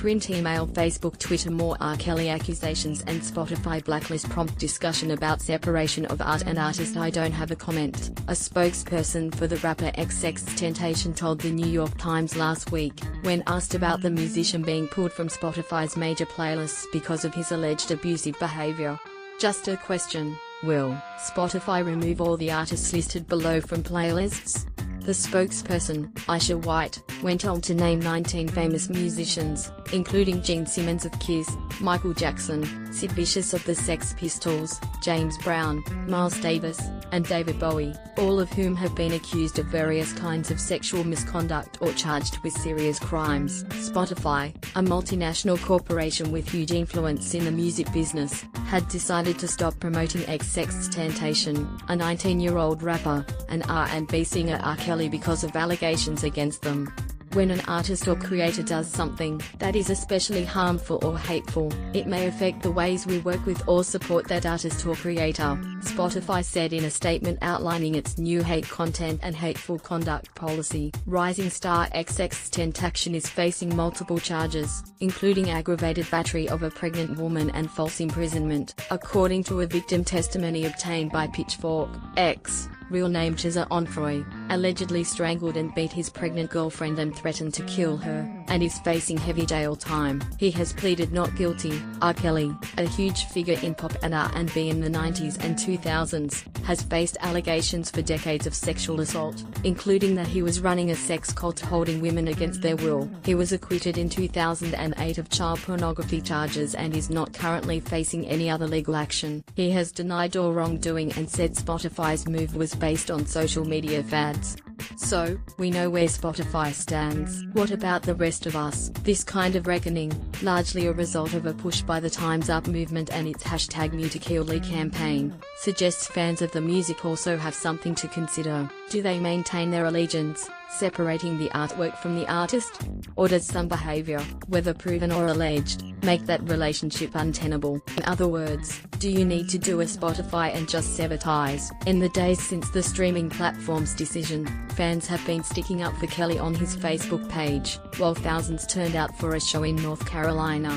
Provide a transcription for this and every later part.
Print, email, Facebook, Twitter. More R. Kelly accusations and Spotify blacklist prompt discussion about separation of art and artist. I don't have a comment, a spokesperson for the rapper XXXTentacion told the New York Times last week, when asked about the musician being pulled from Spotify's major playlists because of his alleged abusive behavior. Just a question: will Spotify remove all the artists listed below from playlists? The spokesperson, Aisha White, went on to name 19 famous musicians, including Gene Simmons of Kiss, Michael Jackson, Sid Vicious of the Sex Pistols, James Brown, Miles Davis, and David Bowie, all of whom have been accused of various kinds of sexual misconduct or charged with serious crimes. Spotify, a multinational corporation with huge influence in the music business, had decided to stop promoting XXXTentacion, a 19-year-old rapper, and R&B singer R. Kelly, because of allegations against them. When an artist or creator does something that is especially harmful or hateful, it may affect the ways we work with or support that artist or creator, Spotify said in a statement outlining its new hate content and hateful conduct policy. Rising star XXXTentacion is facing multiple charges, including aggravated battery of a pregnant woman and false imprisonment, according to a victim testimony obtained by Pitchfork. X, real name Cheza Onfroy, allegedly strangled and beat his pregnant girlfriend and threatened to kill her, and is facing heavy jail time. He has pleaded not guilty. R. Kelly, a huge figure in pop and R&B in the 90s and 2000s, has faced allegations for decades of sexual assault, including that he was running a sex cult holding women against their will. He was acquitted in 2008 of child pornography charges and is not currently facing any other legal action. He has denied all wrongdoing and said Spotify's move was based on social media fads. So, we know where Spotify stands. What about the rest of us? This kind of reckoning, largely a result of a push by the Time's Up movement and its #MusicKillLe campaign, suggests fans of the music also have something to consider. Do they maintain their allegiance, separating the artwork from the artist? Or does some behavior, whether proven or alleged, make that relationship untenable? In other words, do you need to do a Spotify and just sever ties? In the days since the streaming platform's decision, fans have been sticking up for Kelly on his Facebook page, while thousands turned out for a show in North Carolina.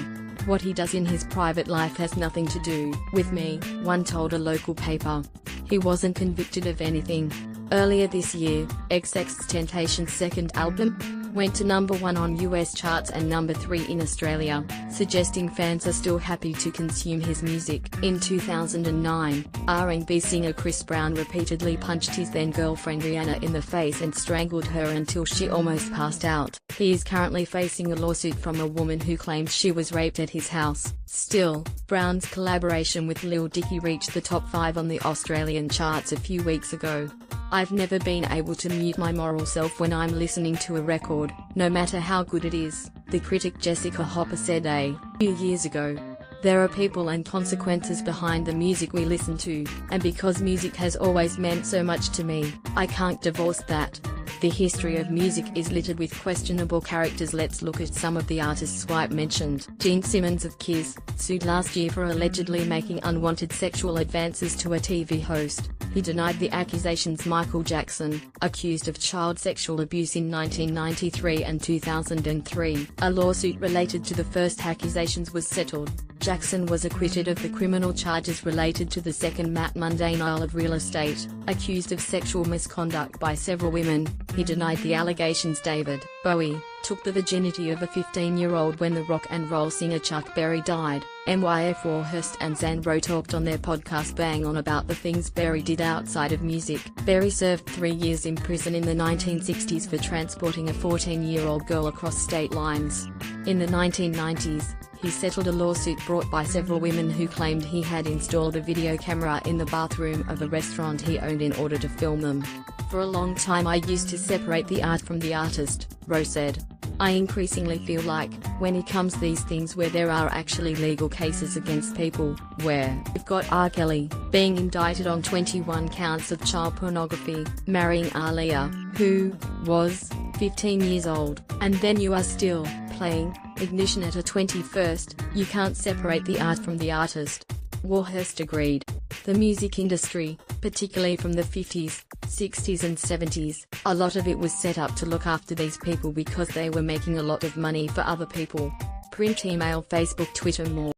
What he does in his private life has nothing to do with me, one told a local paper. He wasn't convicted of anything. Earlier this year, XXXTentacion's second album went to #1 on US charts and #3 in Australia, suggesting fans are still happy to consume his music. In 2009, R&B singer Chris Brown repeatedly punched his then-girlfriend Rihanna in the face and strangled her until she almost passed out. He is currently facing a lawsuit from a woman who claims she was raped at his house. Still, Brown's collaboration with Lil Dicky reached the top 5 on the Australian charts a few weeks ago. I've never been able to mute my moral self when I'm listening to a record, no matter how good it is, the critic Jessica Hopper said a few years ago. There are people and consequences behind the music we listen to, and because music has always meant so much to me, I can't divorce that. The history of music is littered with questionable characters. Let's look at some of the artists White mentioned. Gene Simmons of Kiss, sued last year for allegedly making unwanted sexual advances to a TV host. He denied the accusations. Michael Jackson, accused of child sexual abuse in 1993 and 2003. A lawsuit related to the first accusations was settled. Jackson was acquitted of the criminal charges related to the second Matt Mundane of real estate, accused of sexual misconduct by several women. He denied the allegations. David Bowie took the virginity of a 15-year-old when the rock and roll singer Chuck Berry died. MYF Warhurst and Xandro talked on their podcast Bang On about the things Berry did outside of music. Berry served 3 years in prison in the 1960s for transporting a 14-year-old girl across state lines. In the 1990s, he settled a lawsuit brought by several women who claimed he had installed a video camera in the bathroom of a restaurant he owned in order to film them. For a long time I used to separate the art from the artist, Rose said. I increasingly feel like, when it comes to these things where there are actually legal cases against people, where you've got R. Kelly being indicted on 21 counts of child pornography, marrying Aaliyah, who was 15 years old, and then you are still playing Ignition at a 21st, you can't separate the art from the artist. Warhurst agreed. The music industry, particularly from the 50s, 60s and 70s, a lot of it was set up to look after these people because they were making a lot of money for other people. print, email, Facebook, Twitter, more.